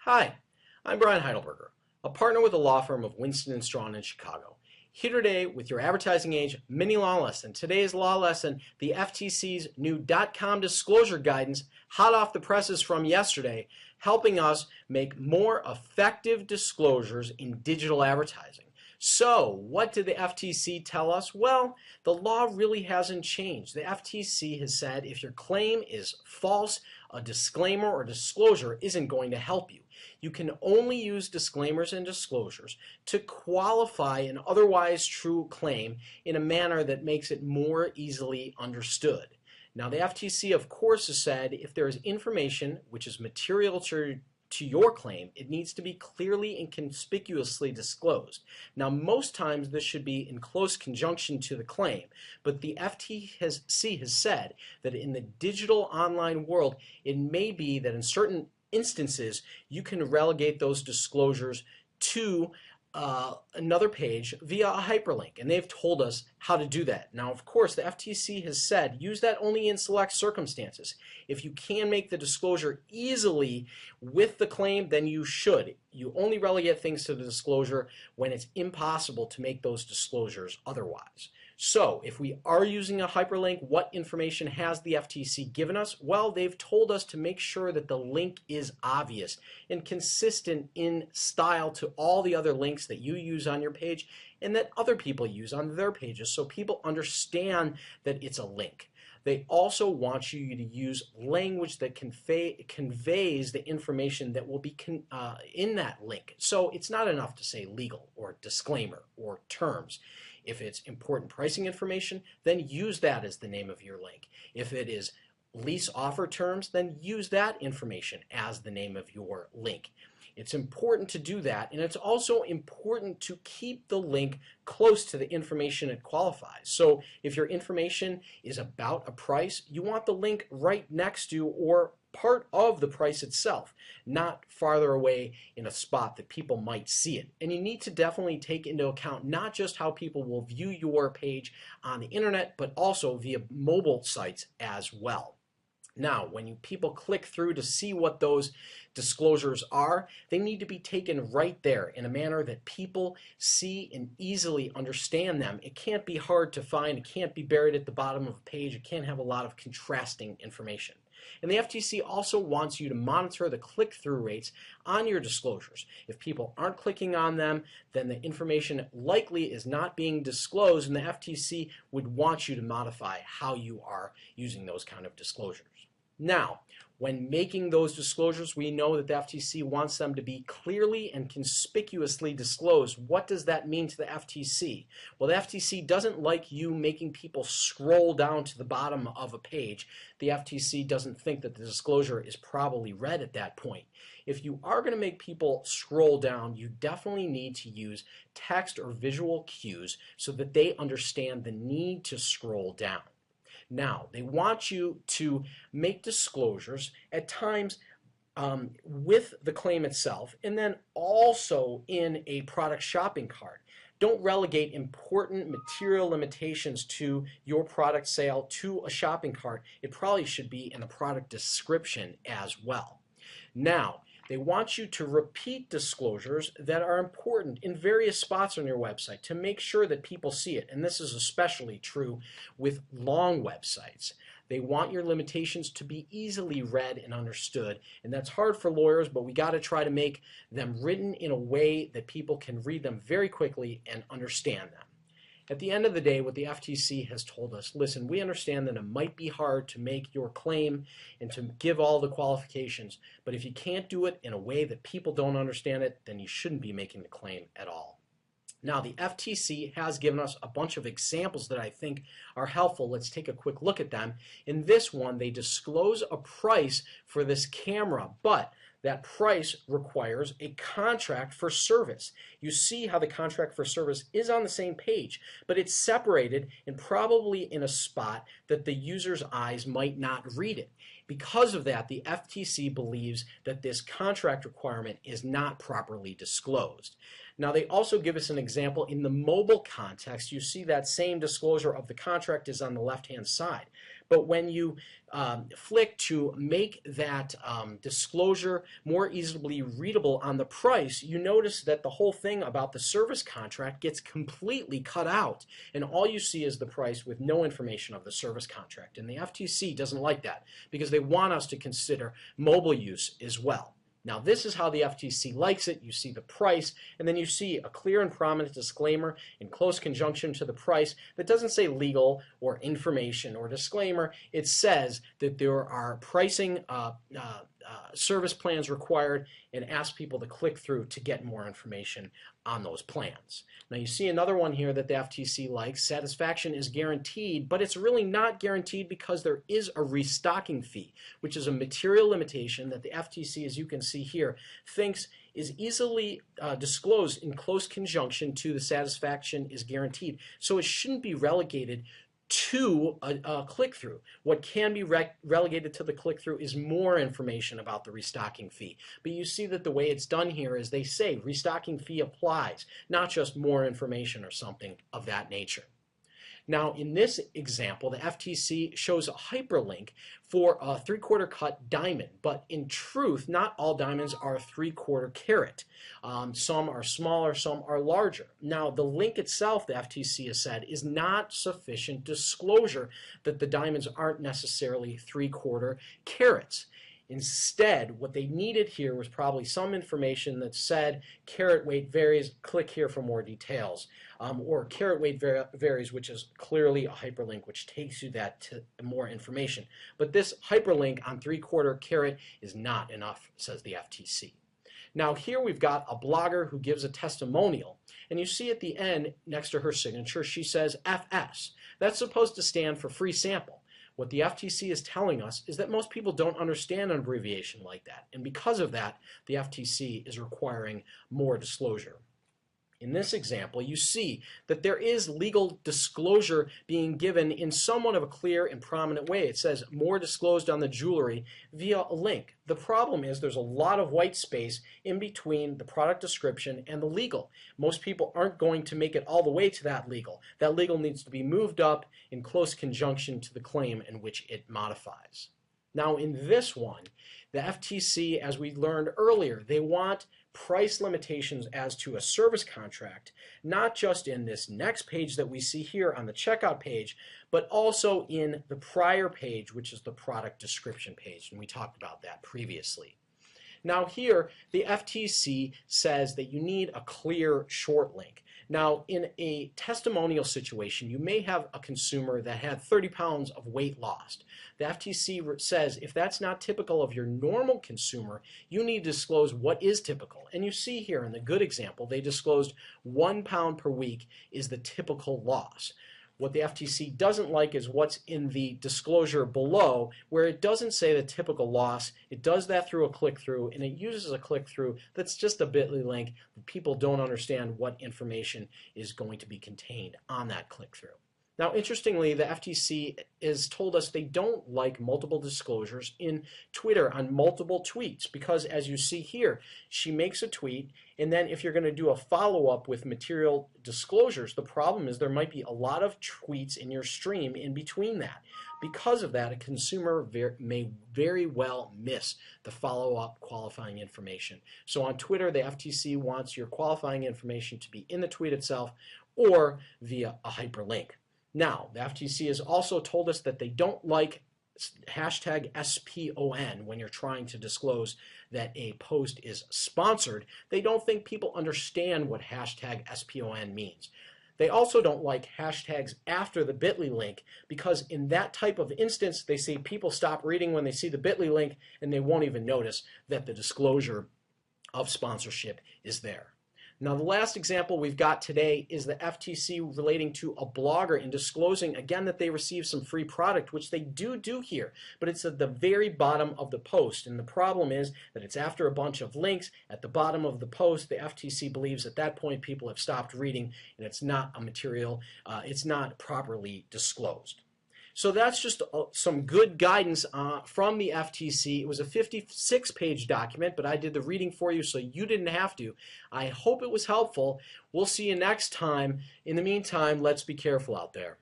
Hi, I'm Brian Heidelberger, a partner with the law firm of Winston & Strawn in Chicago. Here today with your Advertising Age mini law lesson. Today's law lesson, the FTC's new .com disclosure guidance, hot off the presses from yesterday, helping us make more effective disclosures in digital advertising. So, what did the FTC tell us? Well, the law really hasn't changed. The FTC has said if your claim is false, a disclaimer or disclosure isn't going to help you. You can only use disclaimers and disclosures to qualify an otherwise true claim in a manner that makes it more easily understood. Now, the FTC, of course, has said if there is information which is material to your claim, it needs to be clearly and conspicuously disclosed. Now, most times this should be in close conjunction to the claim, but the FTC has said that in the digital online world, it may be that in certain instances you can relegate those disclosures to another page via a hyperlink, and they've told us how to do that. Now, of course, the FTC has said use that only in select circumstances. If you can make the disclosure easily with the claim, then you should. You only relegate things to the disclosure when it's impossible to make those disclosures otherwise. So, if we are using a hyperlink, what information has the FTC given us? Well, they've told us to make sure that the link is obvious and consistent in style to all the other links that you use on your page and that other people use on their pages, so people understand that it's a link. They also want you to use language that conveys the information that will be in that link. So it's not enough to say legal or disclaimer or terms. If it's important pricing information, then use that as the name of your link. If it is lease offer terms, then use that information as the name of your link. It's important to do that, and it's also important to keep the link close to the information it qualifies. So if your information is about a price, you want the link right next to or part of the price itself, not farther away in a spot that people might see it. And you need to definitely take into account not just how people will view your page on the internet, but also via mobile sites as well. Now, when people click through to see what those disclosures are, they need to be taken right there in a manner that people see and easily understand them. It can't be hard to find. It can't be buried at the bottom of a page. It can't have a lot of contrasting information. And the FTC also wants you to monitor the click-through rates on your disclosures. If people aren't clicking on them, then the information likely is not being disclosed, and the FTC would want you to modify how you are using those kind of disclosures. Now, when making those disclosures, we know that the FTC wants them to be clearly and conspicuously disclosed. What does that mean to the FTC? Well, the FTC doesn't like you making people scroll down to the bottom of a page. The FTC doesn't think that the disclosure is probably read at that point. If you are going to make people scroll down, you definitely need to use text or visual cues so that they understand the need to scroll down. Now, they want you to make disclosures at times with the claim itself and then also in a product shopping cart. Don't relegate important material limitations to your product sale to a shopping cart. It probably should be in the product description as well. Now, they want you to repeat disclosures that are important in various spots on your website to make sure that people see it. And this is especially true with long websites. They want your limitations to be easily read and understood. And that's hard for lawyers, but we got to try to make them written in a way that people can read them very quickly and understand them. At the end of the day, what the FTC has told us, listen, we understand that it might be hard to make your claim and to give all the qualifications, but if you can't do it in a way that people don't understand it, then you shouldn't be making the claim at all. Now, the FTC has given us a bunch of examples that I think are helpful. Let's take a quick look at them. In this one, they disclose a price for this camera, but that price requires a contract for service. You see how the contract for service is on the same page, but it's separated and probably in a spot that the user's eyes might not read it. Because of that, the FTC believes that this contract requirement is not properly disclosed. Now, they also give us an example in the mobile context. You see that same disclosure of the contract is on the left-hand side, But when you flick to make that disclosure more easily readable on the price, you notice that the whole thing about the service contract gets completely cut out, and all you see is the price with no information of the service contract. And the FTC doesn't like that because they want us to consider mobile use as well. Now this is how the FTC likes it. You see the price, and then you see a clear and prominent disclaimer in close conjunction to the price that doesn't say legal or information or disclaimer. It says that there are pricing service plans required, and ask people to click through to get more information on those plans. Now you see another one here that the FTC likes. Satisfaction is guaranteed, but it's really not guaranteed because there is a restocking fee, which is a material limitation that the FTC, as you can see here, thinks is easily disclosed in close conjunction to the satisfaction is guaranteed. So it shouldn't be relegated to a click-through. What can be relegated to the click-through is more information about the restocking fee. But you see that the way it's done here is they say restocking fee applies, not just more information or something of that nature. Now in this example, the FTC shows a hyperlink for a 3/4 cut diamond, but in truth, not all diamonds are 3/4 carat. Some are smaller, some are larger. Now the link itself, the FTC has said, is not sufficient disclosure that the diamonds aren't necessarily 3/4 carats. Instead, what they needed here was probably some information that said carat weight varies, click here for more details. Or carat weight varies, which is clearly a hyperlink which takes you that to more information. But this hyperlink on 3/4 carat is not enough, says the FTC. Now here we've got a blogger who gives a testimonial, and you see at the end next to her signature she says FS. That's supposed to stand for free sample. What the FTC is telling us is that most people don't understand an abbreviation like that, and because of that, the FTC is requiring more disclosure. In this example, you see that there is legal disclosure being given in somewhat of a clear and prominent way. It says more disclosed on the jewelry via a link. The problem is there's a lot of white space in between the product description and the legal. Most people aren't going to make it all the way to that legal. That legal needs to be moved up in close conjunction to the claim in which it modifies. Now in this one, the FTC, as we learned earlier, they want price limitations as to a service contract, not just in this next page that we see here on the checkout page, but also in the prior page, which is the product description page, and we talked about that previously. Now here, the FTC says that you need a clear short link. Now, in a testimonial situation, you may have a consumer that had 30 pounds of weight lost. The FTC says if that's not typical of your normal consumer, you need to disclose what is typical. And you see here in the good example, they disclosed 1 pound per week is the typical loss. What the FTC doesn't like is what's in the disclosure below, where it doesn't say the typical loss. It does that through a click-through, and it uses a click-through that's just a bit.ly link that people don't understand what information is going to be contained on that click-through. Now, interestingly, the FTC has told us they don't like multiple disclosures in Twitter on multiple tweets because, as you see here, she makes a tweet, and then if you're going to do a follow-up with material disclosures, the problem is there might be a lot of tweets in your stream in between that. Because of that, a consumer may very well miss the follow-up qualifying information. So on Twitter, the FTC wants your qualifying information to be in the tweet itself or via a hyperlink. Now, the FTC has also told us that they don't like hashtag SPON when you're trying to disclose that a post is sponsored. They don't think people understand what hashtag SPON means. They also don't like hashtags after the bit.ly link because in that type of instance, they say people stop reading when they see the bit.ly link and they won't even notice that the disclosure of sponsorship is there. Now, the last example we've got today is the FTC relating to a blogger and disclosing, again, that they received some free product, which they do here, but it's at the very bottom of the post. And the problem is that it's after a bunch of links at the bottom of the post. The FTC believes at that point people have stopped reading and it's not a material, it's not properly disclosed. So that's just some good guidance from the FTC. It was a 56-page document, but I did the reading for you so you didn't have to. I hope it was helpful. We'll see you next time. In the meantime, let's be careful out there.